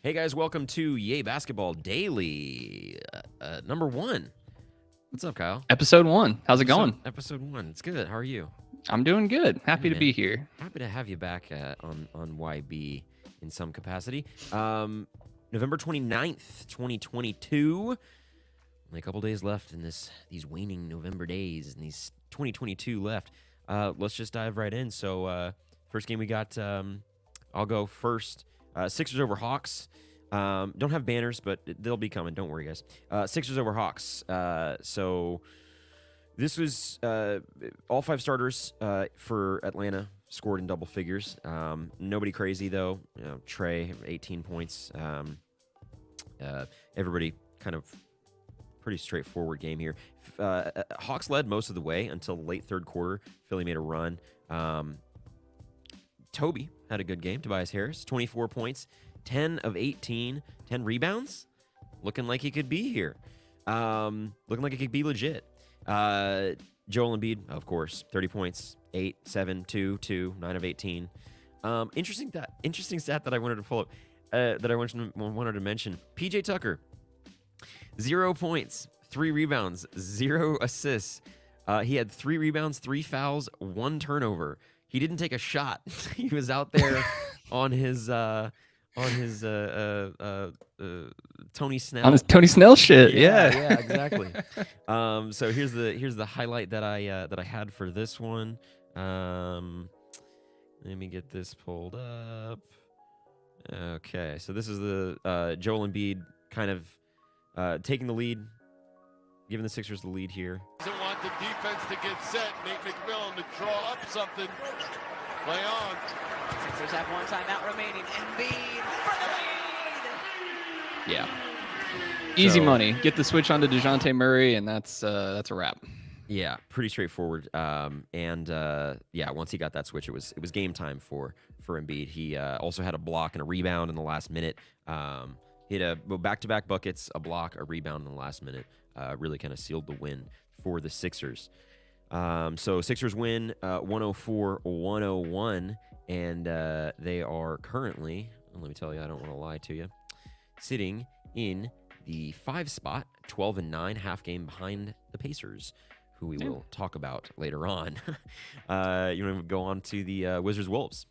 Hey guys, welcome to Yay Basketball Daily, number 1. What's up, Kyle? Episode 1. How's it going? Episode 1. It's good. How are you? I'm doing good. Happy to man. be here. Happy to have you back on YB in some capacity. November 29th, 2022. Only a couple days left in these waning November days, and these 2022 left. Let's just dive right in. So, first game we got, I'll go first. Sixers over Hawks. Don't have banners, but they'll be coming. Don't worry, guys. Sixers over Hawks. So this was all 5 starters for Atlanta scored in double figures. Nobody crazy, though. Trey, 18 points. Everybody kind of pretty straightforward game here. Hawks led most of the way until the late third quarter. Philly made a run. Toby had a good game. Tobias Harris, 24 points, 10 of 18, 10 rebounds. Looking like he could be here. Looking like it could be legit. Joel Embiid, of course, 30 points, 8, 7, 2, 2, 9 of 18. Interesting stat that I wanted to pull up, that I wanted to mention. PJ Tucker, 0 points, 3 rebounds, 0 assists. He had 3 rebounds, 3 fouls, 1 turnover. He didn't take a shot. He was out there on his Tony Snell. On his Tony Snell shit. Yeah, exactly. So here's the highlight that I had for this one. Let me get this pulled up. Okay, so this is the Joel Embiid kind of taking the lead, giving the Sixers the lead here. Doesn't want the defense to get set. Nate McMillan to draw up something. Play on. Sixers have 1 timeout remaining. Embiid for the lead. Yeah. Easy money. Get the switch onto DeJounte Murray, and that's a wrap. Yeah, pretty straightforward. Once he got that switch, it was game time for Embiid. He also had a block and a rebound in the last minute. He had back-to-back buckets, a block, a rebound in the last minute. Really kind of sealed the win for the Sixers. So Sixers win 104-101, and they are currently, let me tell you, I don't want to lie to you, sitting in the 5 spot, 12-9, half game behind the Pacers, who we will talk about later on. You want to go on to the Wizards-Wolves?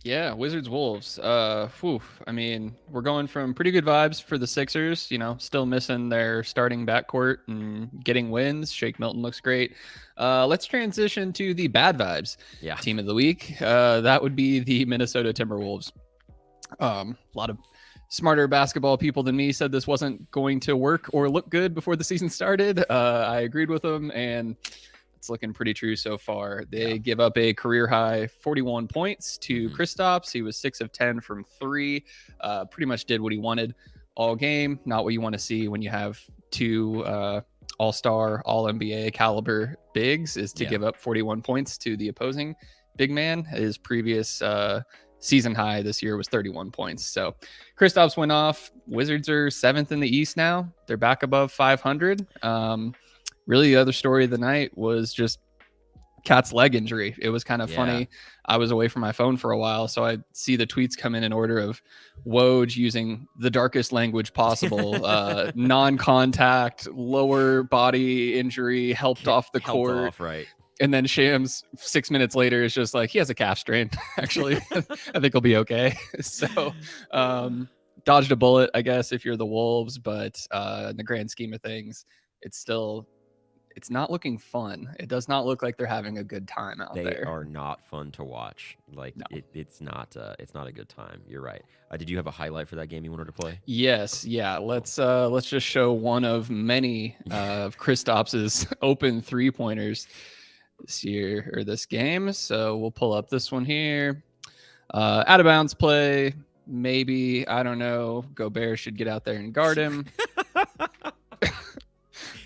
Yeah, Wizards-Wolves. I mean, we're going from pretty good vibes for the Sixers, still missing their starting backcourt and getting wins. Shake Milton looks great. Let's transition to the bad vibes. Yeah. Team of the week. That would be the Minnesota Timberwolves. A lot of smarter basketball people than me said this wasn't going to work or look good before the season started. I agreed with them, and it's looking pretty true so far. They give up a career high 41 points to Kristaps. He was 6 of 10 from 3. Pretty much did what he wanted all game. Not what you want to see when you have 2 all-star, all-NBA caliber bigs, is to give up 41 points to the opposing big man. His previous season high this year was 31 points. So Kristaps went off. Wizards are 7th in the East now. They're back above 500. Really, the other story of the night was just Cat's leg injury. It was kind of funny. I was away from my phone for a while, so I see the tweets come in order of Woj using the darkest language possible, non-contact, lower body injury, helped off the court. Right. And then Shams 6 minutes later is just like, he has a calf strain, actually. I think he'll be okay. So dodged a bullet, I guess, if you're the Wolves, but in the grand scheme of things, it's not looking fun. It does not look like they're having a good time out there. They are not fun to watch. Like, no. It's not a good time. You're right. Did you have a highlight for that game you wanted to play? Yes. Yeah. Let's just show one of many of Kristaps's open 3-pointers this year or this game. So we'll pull up this one here. Out of bounds play. Maybe, I don't know. Gobert should get out there and guard him.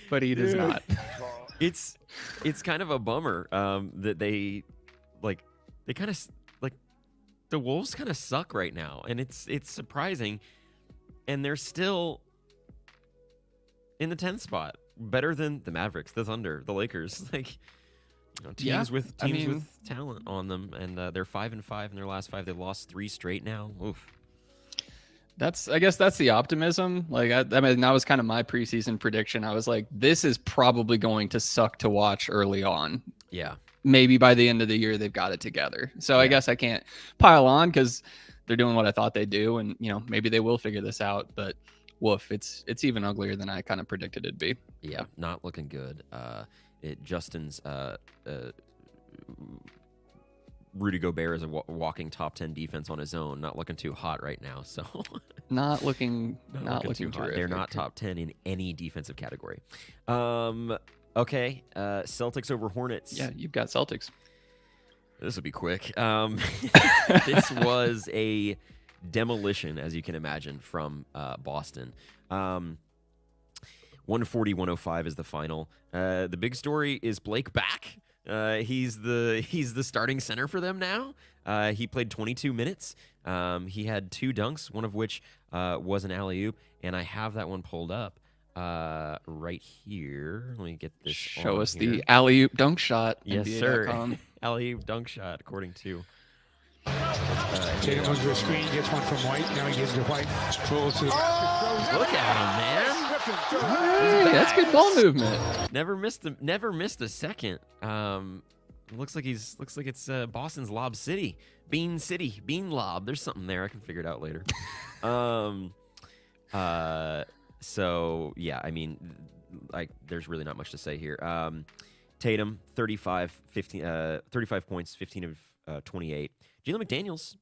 But he does not. It's kind of a bummer that they kind of like the Wolves kind of suck right now, and it's surprising, and they're still in the 10th spot, better than the Mavericks, the Thunder, the Lakers, teams with talent on them, and they're 5-5 in their last 5. They've lost 3 straight now. Oof. I guess that's the optimism. Like, I mean, that was kind of my preseason prediction. I was like, this is probably going to suck to watch early on. Yeah. Maybe by the end of the year, they've got it together. So I guess I can't pile on because they're doing what I thought they'd do. And, maybe they will figure this out. But woof, it's even uglier than I kind of predicted it'd be. Yeah, not looking good. Justin's Rudy Gobert is a walking top 10 defense on his own. Not looking too hot right now. So not looking too hot. terrific. They're not top 10 in any defensive category. Okay. Celtics over Hornets. Yeah, you've got Celtics. This will be quick. This was a demolition, as you can imagine, from Boston. 140-105 is the final. The big story is Blake back. He's the starting center for them now. He played 22 minutes. He had 2 dunks, one of which was an alley-oop, and I have that one pulled up right here. Let me get this. Show us here. the alley-oop dunk shot. Yes, NBA.com. sir. Alley-oop dunk shot, according to. Tatum moves to a screen, gets one from White. Now he gives to White. Rolls to the Look at him, man. Hey, that's good ball movement. Never missed a second. Looks like it's Boston's Lob City, Bean Lob. There's something there. I can figure it out later. So yeah, I mean, there's really not much to say here. Tatum 35 points, 15 of 28. Jalen McDaniels,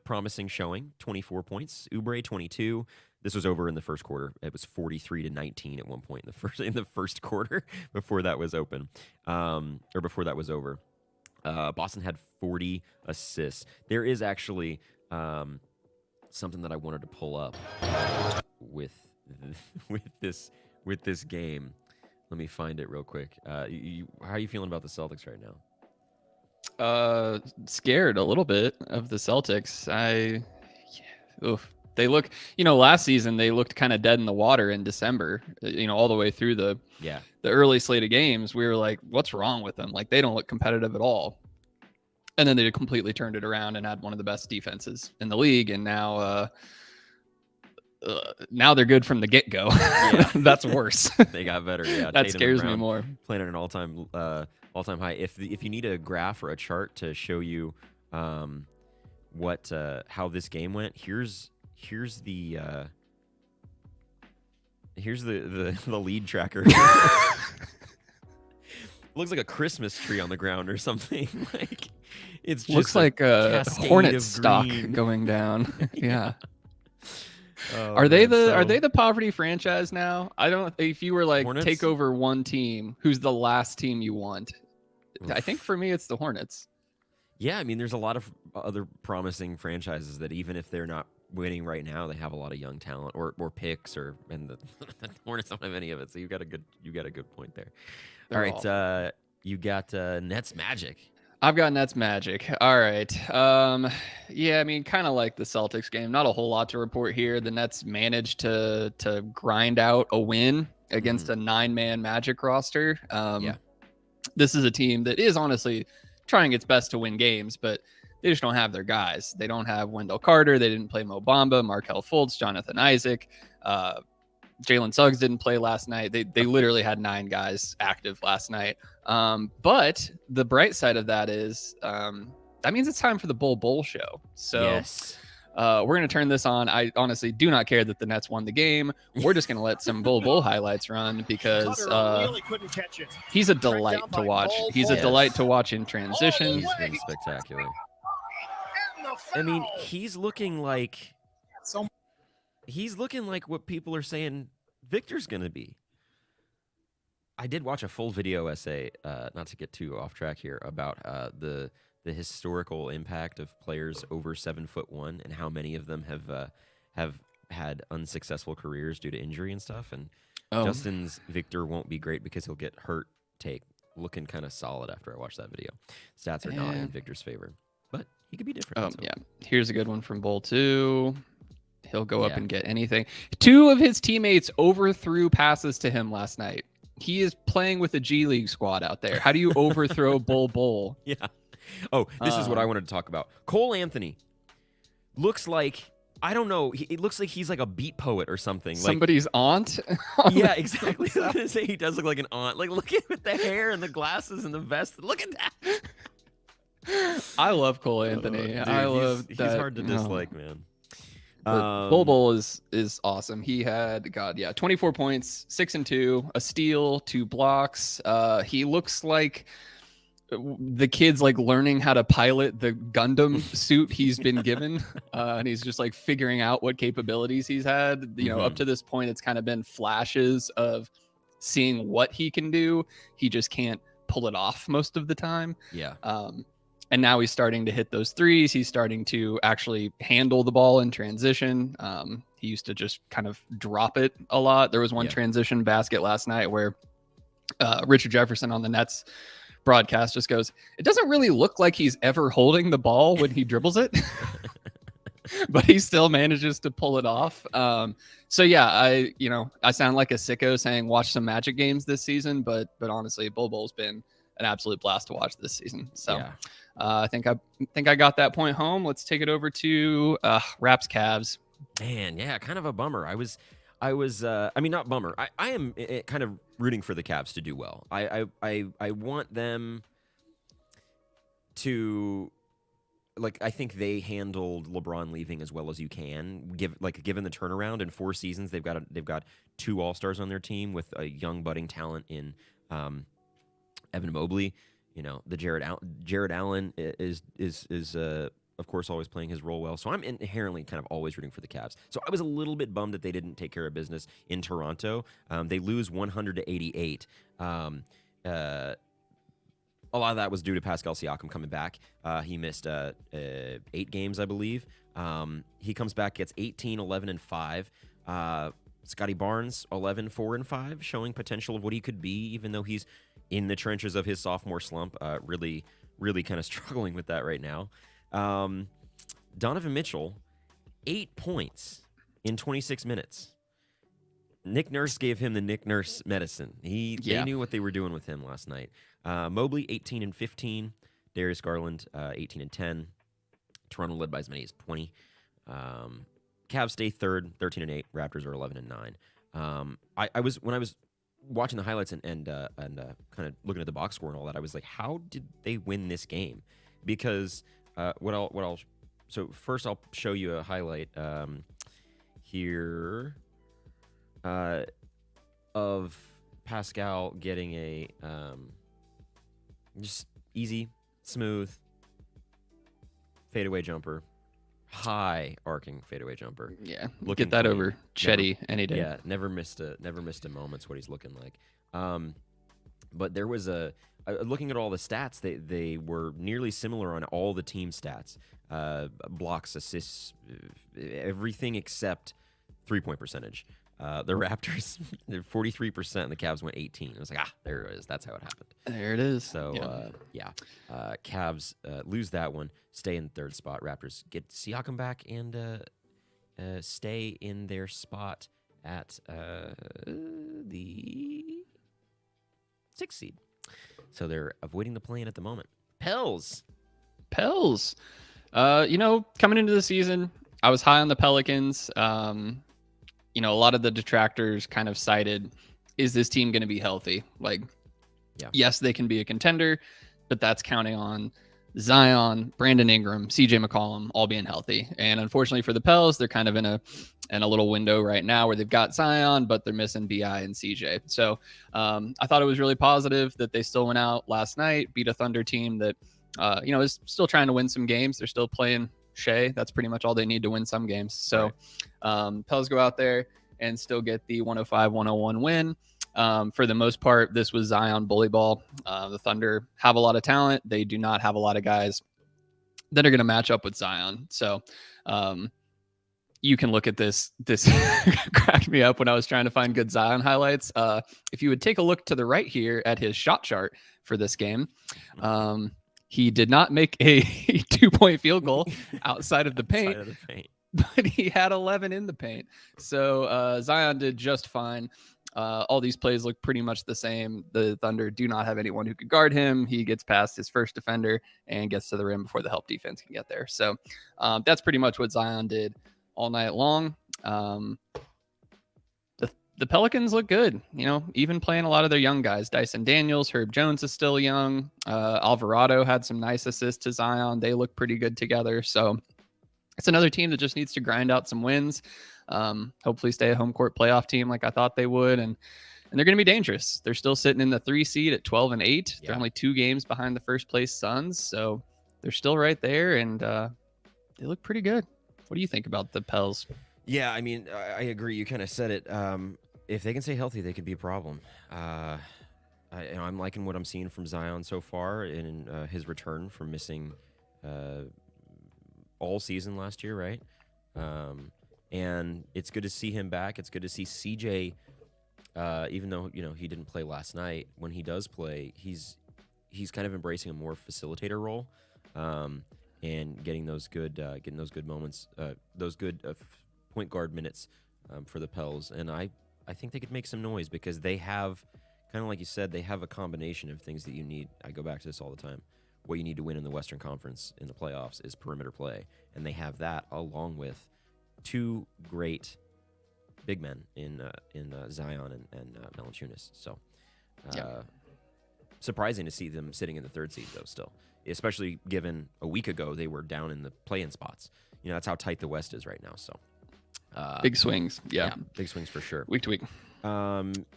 promising showing, 24 points. Oubre 22. This was over in the first quarter. It was 43-19 at one point in the first quarter before that was open, or before that was over. Boston had 40 assists. There is actually something that I wanted to pull up with this game. Let me find it real quick. How are you feeling about the Celtics right now? Scared a little bit of the Celtics. They look, last season they looked kind of dead in the water in December, all the way through the early slate of games. We were like, what's wrong with them? Like, they don't look competitive at all. And then they completely turned it around and had one of the best defenses in the league. And now they're good from the get-go. Yeah. That's worse. They got better. Yeah, that scares me more. Playing at an all-time high. If you need a graph or a chart to show you how this game went, here's the lead tracker. Looks like a Christmas tree on the ground or something. Like, it's just looks like a Hornet stock going down. Yeah. Oh, are they the poverty franchise now? I don't. If you were like Hornets? take over one team, who's the last team you want? Oof. I think for me it's the Hornets. Yeah, I mean, there's a lot of other promising franchises that even if they're not winning right now, they have a lot of young talent or picks, and the Hornets don't have any of it. So you got a good point there. They're all right, you got Nets Magic. I've got Nets Magic. All right. Yeah, I mean, kind of like the Celtics game. Not a whole lot to report here. The Nets managed to grind out a win against a 9-man Magic roster. This is a team that is honestly trying its best to win games, but they just don't have their guys. They don't have Wendell Carter. They didn't play Mo Bamba, Markelle Fultz, Jonathan Isaac. Jalen Suggs didn't play last night. They literally had 9 guys active last night. But the bright side of that is that means it's time for the Bull show. So yes. We're going to turn this on. I honestly do not care that the Nets won the game. We're just going to let some Bull highlights run because he's a delight to watch. He's a delight to watch in transition. He's been spectacular. I mean, he's looking like what people are saying Victor's going to be. I did watch a full video essay, not to get too off track here, about the historical impact of players over 7'1" and how many of them have had unsuccessful careers due to injury and stuff. And Justin's Victor won't be great because he'll get hurt. Looking kind of solid after I watched that video. Stats are not in Victor's favor, but he could be different. Yeah, here's a good one from Bull 2. He'll go up and get anything. 2 of his teammates overthrew passes to him last night. He is playing with a G League squad out there. How do you overthrow Bull? Yeah. Oh, this is what I wanted to talk about. Cole Anthony looks like I don't know. It looks like he's like a beat poet or something. Somebody's aunt. Yeah, exactly. I was gonna say he does look like an aunt. Like, look at with the hair and the glasses and the vest. Look at that. I love Cole Anthony. Dude, I love he's that. hard to dislike, man. Bol is awesome. He had 24 points, 6 and 2, a steal, 2 blocks. He looks like the kid's like learning how to pilot the Gundam suit he's been given, and he's just like figuring out what capabilities he's had. You know, up to this point, it's kind of been flashes of seeing what he can do. He just can't pull it off most of the time. Yeah. And now he's starting to hit those threes. He's starting to actually handle the ball in transition. He used to just kind of drop it a lot. There was one transition basket last night where Richard Jefferson on the Nets broadcast just goes, it doesn't really look like he's ever holding the ball when he dribbles it, but he still manages to pull it off. So yeah, I sound like a sicko saying watch some Magic games this season, but honestly, Bol's been an absolute blast to watch this season. So I think I got that point home. Let's take it over to Raps Cavs. Man, yeah, kind of a bummer. I mean, not bummer. I am kind of rooting for the Cavs to do well. I want them to, like, I think they handled LeBron leaving as well as you can. Given the turnaround in 4 seasons, they've got 2 All-Stars on their team with a young budding talent in Evan Mobley. You know, the Jared Allen is of course, always playing his role well. So I'm inherently kind of always rooting for the Cavs. So I was a little bit bummed that they didn't take care of business in Toronto. They lose 100-88. A lot of that was due to Pascal Siakam coming back. He missed 8 games, I believe. He comes back, gets 18, 11, and 5. Scotty Barnes, 11, 4, and 5, showing potential of what he could be, even though he's in the trenches of his sophomore slump. Really kind of struggling with that right now. Donovan Mitchell, 8 points in 26 minutes. Nick Nurse gave him the Nick Nurse medicine. They knew what they were doing with him last night. Mobley, 18 and 15. Darius Garland, 18 and 10. Toronto led by as many as 20. Cavs stay third, 13 and 8. Raptors are 11 and 9. When I was watching the highlights and kind of looking at the box score and all that, I was like, how did they win this game? Because so first I'll show you a highlight here of Pascal getting a just easy, smooth fadeaway jumper, high arcing fadeaway jumper. Yeah, get that over Chetty any day. Yeah, never missed a moment's what he's looking like. But there was looking at all the stats, they were nearly similar on all the team stats. Blocks, assists, everything except 3-point percentage. The Raptors, they're 43%, and the Cavs went 18. I was like, there it is. That's how it happened. There it is. So, Cavs lose that one, stay in third spot. Raptors get Siakam back and stay in their spot at the 6th seed. So they're avoiding the play-in at the moment. Pels. Coming into the season, I was high on the Pelicans. A lot of the detractors kind of cited, is this team going to be healthy? Like, yes, they can be a contender, but that's counting on Zion, Brandon Ingram, CJ McCollum all being healthy. And unfortunately for the Pels, they're kind of in a little window right now where they've got Zion, but they're missing BI and CJ. So I thought it was really positive that they still went out last night, beat a Thunder team that, is still trying to win some games. They're still playing Shea. That's pretty much all they need to win some games. So Pels go out there and still get the 105-101 win. For the most part, this was Zion bully ball. The Thunder have a lot of talent. They do not have a lot of guys that are going to match up with Zion. So you can look at this. This cracked me up when I was trying to find good Zion highlights. If you would take a look to the right here at his shot chart for this game, he did not make a 2-point field goal outside of the paint. But he had 11 in the paint. So Zion did just fine. All these plays look pretty much the same. The Thunder do not have anyone who could guard him. He gets past his first defender and gets to the rim before the help defense can get there. So that's pretty much what Zion did all night long. The Pelicans look good, even playing a lot of their young guys. Dyson Daniels, Herb Jones is still young. Alvarado had some nice assists to Zion. They look pretty good together. So it's another team that just needs to grind out some wins. Hopefully stay a home court playoff team like I thought they would. And they're going to be dangerous. They're still sitting in the 3 seed at 12-8. Yeah. They're only 2 games behind the first place Suns. So they're still right there. And they look pretty good. What do you think about the Pels? Yeah, I mean, I agree. You kind of said it. If they can stay healthy, they could be a problem. I'm liking what I'm seeing from Zion so far in his return from missing all season last year, right? And it's good to see him back. It's good to see CJ, even though he didn't play last night. When he does play, he's kind of embracing a more facilitator role, and getting those good moments, those good point guard minutes for the Pels. And I think they could make some noise because they have, kind of like you said, they have a combination of things that you need. I go back to this all the time. What you need to win in the Western Conference in the playoffs is perimeter play, and they have that along with 2 great big men in Zion and Valanciunas. So, surprising to see them sitting in the 3rd seed though. Still, especially given a week ago they were down in the play-in spots. That's how tight the West is right now. So. Big swings. Yeah, big swings for sure. Week to week.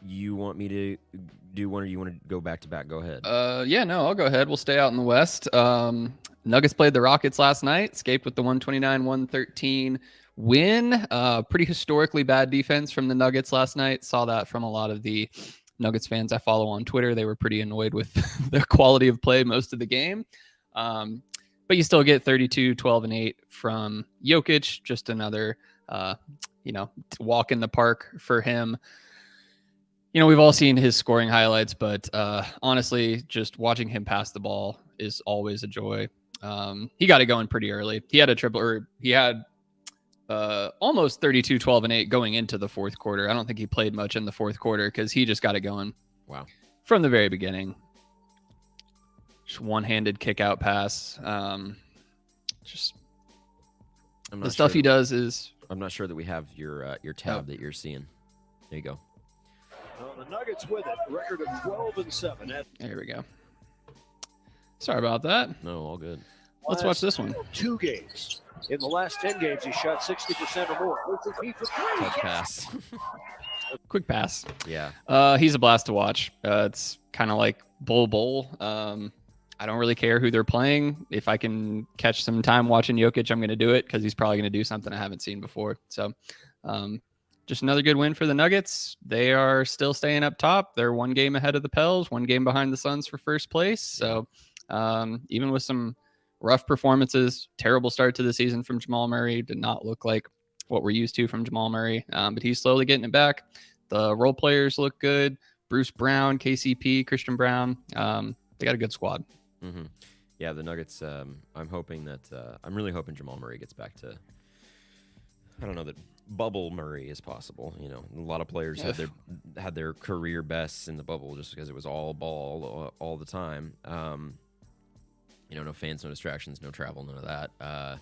You want me to do one, or you want to go back to back? Go ahead. No, I'll go ahead. We'll stay out in the West. Nuggets played the Rockets last night, escaped with the 129-113 win. Pretty historically bad defense from the Nuggets last night. Saw that from a lot of the Nuggets fans I follow on Twitter. They were pretty annoyed with their quality of play most of the game. But you still get 32, 12, and 8 from Jokic. Just another walk in the park for him. We've all seen his scoring highlights, but honestly, just watching him pass the ball is always a joy. He got it going pretty early. He had a triple, or he had almost 32, 12, and 8 going into the 4th quarter. I don't think he played much in the 4th quarter because he just got it going. Wow. From the very beginning. Just one-handed kick out pass. Just the stuff he does is... I'm not sure that we have your tab that you're seeing. There you go. Well, the Nuggets with it. Record of 12-7. There we go. Sorry about that. No, all good. Let's watch this one. 2 games. In the last 10 games, he shot 60% or more. Touch pass. Quick pass. Yeah. He's a blast to watch. It's kind of like Bull. I don't really care who they're playing. If I can catch some time watching Jokic, I'm going to do it because he's probably going to do something I haven't seen before. So just another good win for the Nuggets. They are still staying up top. They're 1 game ahead of the Pels, 1 game behind the Suns for first place. So even with some rough performances, terrible start to the season from Jamal Murray, did not look like what we're used to from Jamal Murray. But he's slowly getting it back. The role players look good. Bruce Brown, KCP, Christian Brown. They got a good squad. Mm-hmm. Yeah, the Nuggets. I'm hoping that I'm really hoping Jamal Murray gets back to. I don't know that bubble Murray is possible. A lot of players had their career bests in the bubble just because it was all ball all the time. No fans, no distractions, no travel, none of that.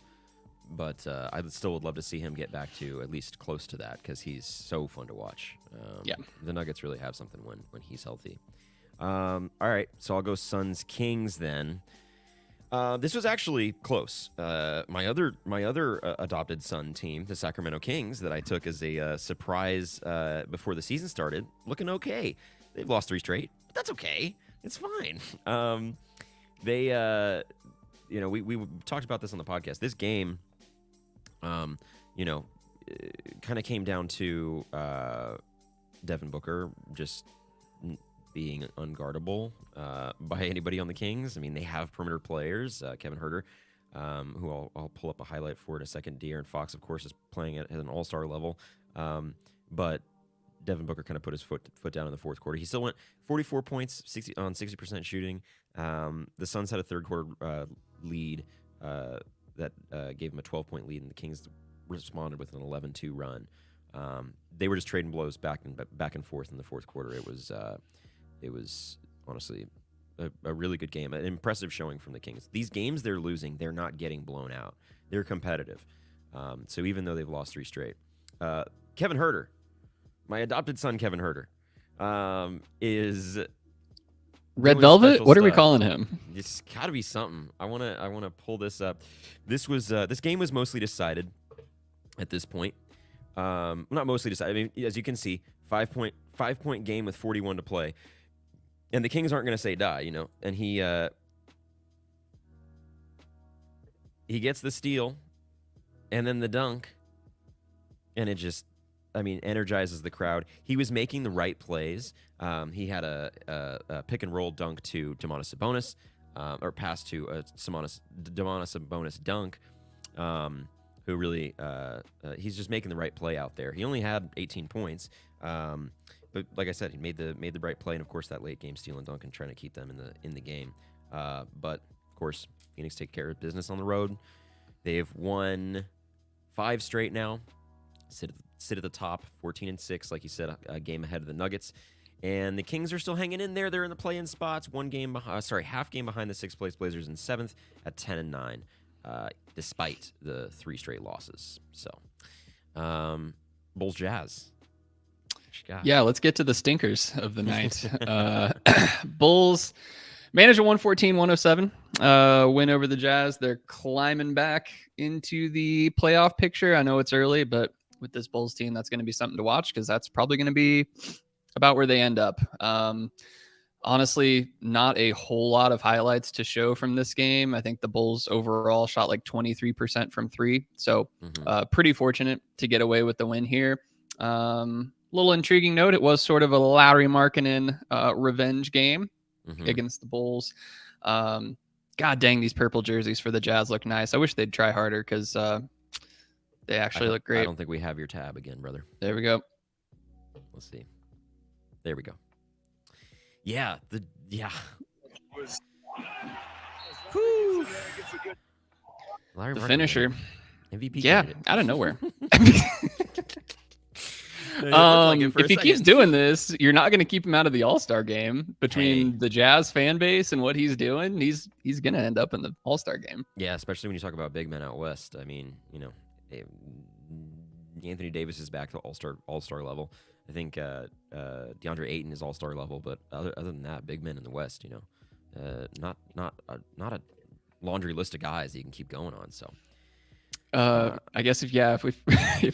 But I still would love to see him get back to at least close to that because he's so fun to watch. The Nuggets really have something when he's healthy. All right, so I'll go Suns Kings then. This was actually close. My other adopted son team, the Sacramento Kings, that I took as a surprise before the season started, looking okay. They've lost 3 straight, but that's okay. It's fine. They, we talked about this on the podcast. This game, kind of came down to Devin Booker just being unguardable by anybody on the Kings. I mean, they have perimeter players, Kevin Huerter, who I'll pull up a highlight for in a second. De'Aaron Fox, of course, is playing at an all-star level. But Devin Booker kind of put his foot down in the 4th quarter. He still went 44 points, 60% shooting. The Suns had a 3rd quarter lead that gave him a 12-point lead, and the Kings responded with an 11-2 run. They were just trading blows back and forth in the 4th quarter. It was honestly a really good game, an impressive showing from the Kings. These games they're losing, they're not getting blown out. They're competitive. So even though they've lost 3 straight, Kevin Huerter, my adopted son Kevin Huerter, is Red doing Velvet? special What are we stuff. calling him? It's got to be something. I wanna pull this up. This game was mostly decided at this point. Not mostly decided. I mean, as you can see, 5-point game with 41 to play, and the Kings aren't going to say die, you know. And he gets the steal, and then the dunk, and it just, I mean, energizes the crowd. He was making the right plays. He had a pick and roll dunk to Domantas Sabonis, or pass to Domantas Sabonis dunk. Who really, he's just making the right play out there. He only had 18 points, but like I said, he made the right play, and of course that late game steal and dunk and trying to keep them in the game. But of course, Phoenix take care of business on the road. They've won 5 straight now. Sit at the top, 14-6, like you said, a game ahead of the Nuggets. And the Kings are still hanging in there. They're in the play-in spots. Half game behind the 6th place Blazers in 7th at 10-9. Despite the 3 straight losses. So, Bulls Jazz. Yeah, let's get to the stinkers of the night. Bulls managed a 114-107 win over the Jazz. They're climbing back into the playoff picture. I know it's early, but with this Bulls team, that's going to be something to watch because that's probably going to be about where they end up. Honestly, not a whole lot of highlights to show from this game. I think the Bulls overall shot like 23% from 3. So pretty fortunate to get away with the win here. Little intriguing note, it was sort of a Lauri Markkanen revenge game against the Bulls. God dang, these purple jerseys for the Jazz look nice. I wish they'd try harder because they actually look great. I don't think we have your tab again, brother. There we go. Let's see. There we go. Yeah, the finisher. MVP. Yeah, out of nowhere. If he keeps doing this, you're not going to keep him out of the All-Star game. Between the Jazz fan base and what he's doing, he's going to end up in the All-Star game. Yeah, especially when you talk about big men out west. I mean, you know, Anthony Davis is back to All-Star level. I think DeAndre Ayton is All-Star level, but other than that, big men in the West, you know, not a laundry list of guys that you can keep going on. So, I guess if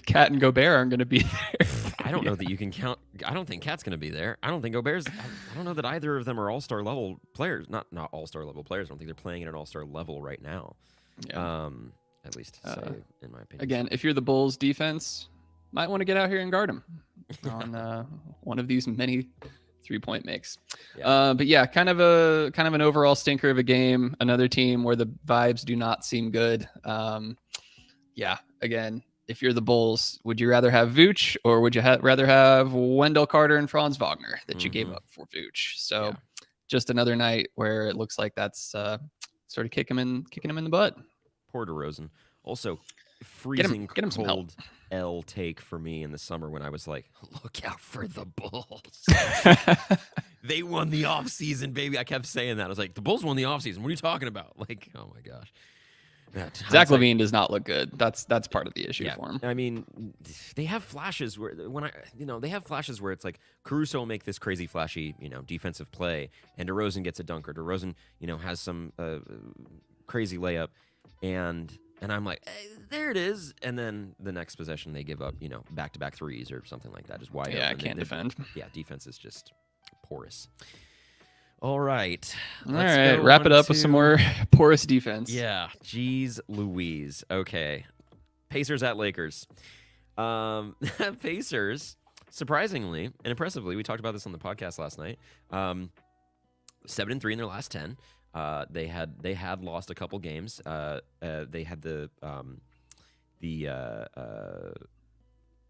Cat and Gobert aren't going to be there, I don't know that you can count. I don't think Cat's going to be there. I don't think Gobert's. I don't know that either of them are All-Star level players. Not All-Star level players. I don't think they're playing at an All-Star level right now. Yeah. At least to say, in my opinion. Again, if you're the Bulls defense, might want to get out here and guard him on one of these many 3-point makes. Yeah. But yeah, kind of an overall stinker of a game. Another team where the vibes do not seem good. Yeah, again, if you're the Bulls, would you rather have Vooch or would you rather have Wendell Carter and Franz Wagner that you gave up for Vooch? So just another night where it looks like that's sort of kicking him in the butt. Poor DeRozan. Also, freezing get him some help. cold L take for me in the summer when I was like, look out for the Bulls. They won the offseason, baby. I kept saying that. I was like, the Bulls won the offseason. What are you talking about? Like, oh my gosh. Zach LaVine does not look good. That's part of the issue for him. I mean, they have flashes where it's like Caruso will make this crazy flashy, defensive play, and DeRozan gets a dunk, or DeRozan, has some crazy layup, and I'm like, there it is, and then the next possession they give up, back-to-back threes or something like that, just wide open. Yeah, I can't defend. Yeah, defense is just porous. All right. Wrap it up with some more porous defense. Yeah. Jeez Louise. Okay. Pacers at Lakers. Pacers, surprisingly and impressively, we talked about this on the podcast last night. 7-3 in their last 10. They had lost a couple games. They had the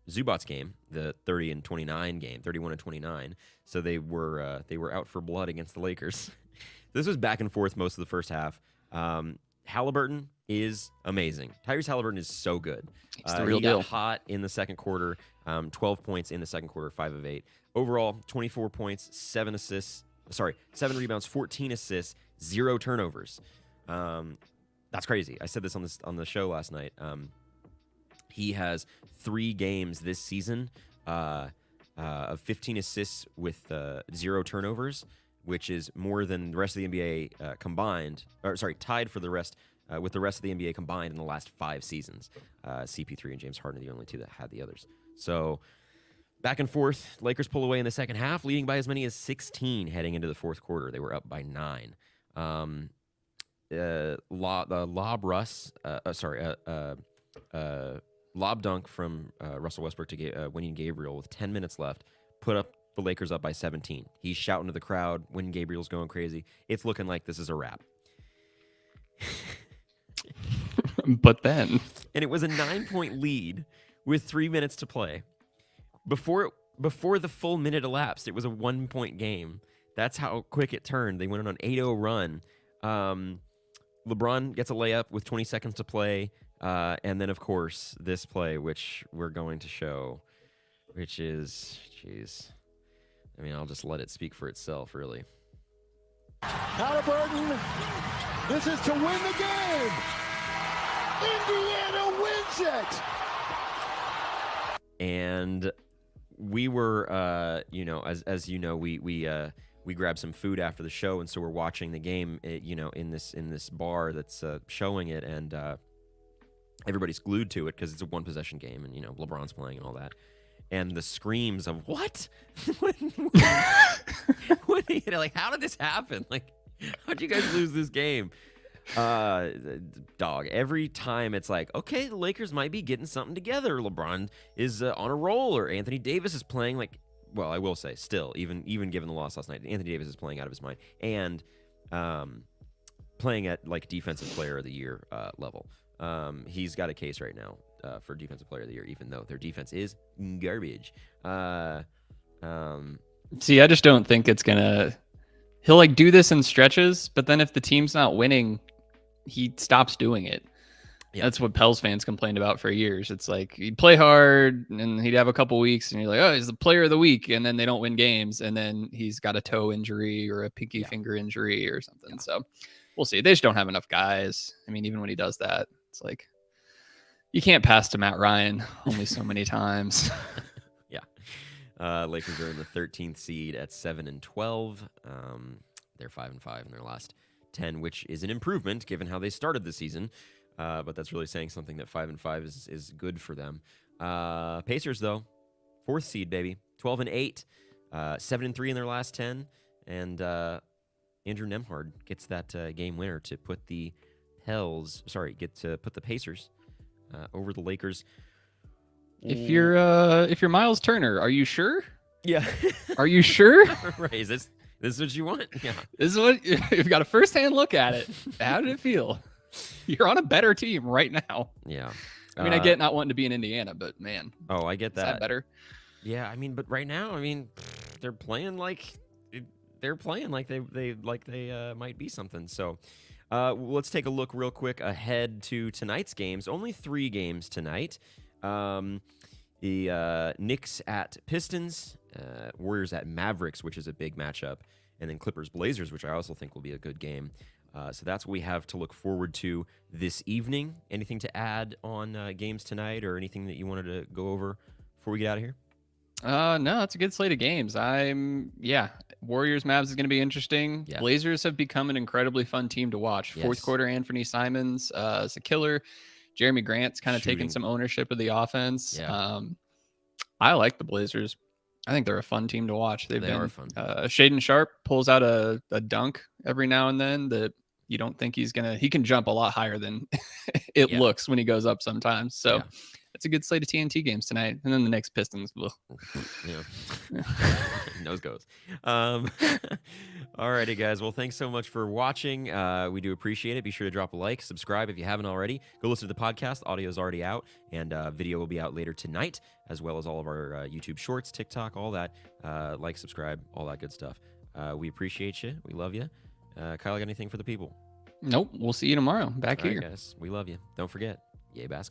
Zubats game, the 30-29 game, 31-29. So they were out for blood against the Lakers. This was back and forth most of the first half. Halliburton is amazing. Tyrese Halliburton is so good. He's the real deal. Got hot in the second quarter. 12 points in the second quarter, 5 of 8. Overall, 24 points, 7 rebounds, 14 assists, 0 turnovers. That's crazy. I said this on the show last night. He has 3 games this season of 15 assists with 0 turnovers, which is more than the rest of the NBA combined. Tied for the rest with the rest of the NBA combined in the last 5 seasons. CP3 and James Harden are the only 2 that had the others. So back and forth. Lakers pull away in the second half, leading by as many as 16 heading into the fourth quarter. They were up by 9. Lob dunk from Russell Westbrook to Winnie Gabriel with 10 minutes left, put up the Lakers up by 17. He's shouting to the crowd. Winnie Gabriel's going crazy. It's looking like this is a wrap. But then, and it was a 9-point lead with 3 minutes to play. Before the full minute elapsed, it was a 1-point game. That's how quick it turned. They went on an 8-0 run. LeBron gets a layup with 20 seconds to play. And then, of course, this play, which we're going to show, which is, jeez. I mean, I'll just let it speak for itself, really. Halliburton, this is to win the game. Indiana wins it. And we were, as you know, we grabbed some food after the show, and so we're watching the game, in this bar that's showing it, and everybody's glued to it because it's a 1-possession game, and LeBron's playing and all that, and the screams of what? Like, how did this happen? Like, how'd you guys lose this game? Dog. Every time it's like, okay, the Lakers might be getting something together. LeBron is on a roll, or Anthony Davis is playing like. Well, I will say, still, even given the loss last night, Anthony Davis is playing out of his mind and playing at like defensive player of the year level. He's got a case right now for defensive player of the year, even though their defense is garbage. see, I just don't think it's gonna. He'll like do this in stretches, but then if the team's not winning, he stops doing it. Yeah. That's what Pels fans complained about for years. It's like he'd play hard and he'd have a couple weeks and you're like, oh, he's the player of the week. And then they don't win games. And then he's got a toe injury or a pinky finger injury or something. Yeah. So we'll see. They just don't have enough guys. I mean, even when he does that, it's like you can't pass to Matt Ryan only so many times. Yeah. Lakers are in the 13th seed at 7-12. They're 5-5 in their last 10, which is an improvement given how they started the season. But that's really saying something that 5-5 is good for them. Pacers, though, 4th seed, baby, 12-8, 7-3 in their last 10, and Andrew Nembhard gets that game winner to put the Pacers over the Lakers. If you're Miles Turner, are you sure? Yeah. Are you sure? Right. Is this what you want? Yeah. This is what you've got a firsthand look at it. How did it feel? You're on a better team right now. Yeah. I mean, I get not wanting to be in Indiana, but man. Oh, I get that. Is that better? Yeah, I mean, but right now, I mean, they're playing like they might be something. So, let's take a look real quick ahead to tonight's games. Only 3 games tonight. The Knicks at Pistons, Warriors at Mavericks, which is a big matchup, and then Clippers Blazers, which I also think will be a good game. So that's what we have to look forward to this evening. Anything to add on games tonight, or anything that you wanted to go over before we get out of here? No, it's a good slate of games. Warriors Mavs is going to be interesting. Yeah. Blazers have become an incredibly fun team to watch. Yes. Fourth quarter, Anthony Simons is a killer. Jeremy Grant's kind of taking some ownership of the offense. Yeah. I like the Blazers. I think they're a fun team to watch. They are fun. Shaedon Sharpe pulls out a dunk every now and then that you don't think he can jump a lot higher than it looks when he goes up sometimes. So it's a good slate of TNT games tonight. And then the next Pistons. Yeah. Nose goes. All righty, guys. Well, thanks so much for watching. We do appreciate it. Be sure to drop a like, subscribe if you haven't already. Go listen to the podcast. Audio is already out, and video will be out later tonight, as well as all of our YouTube shorts, TikTok, all that. Like, subscribe, all that good stuff. We appreciate you. We love you. Kyle, got anything for the people? Nope. We'll see you tomorrow. Back all here. Right, guys. We love you. Don't forget, yay basketball.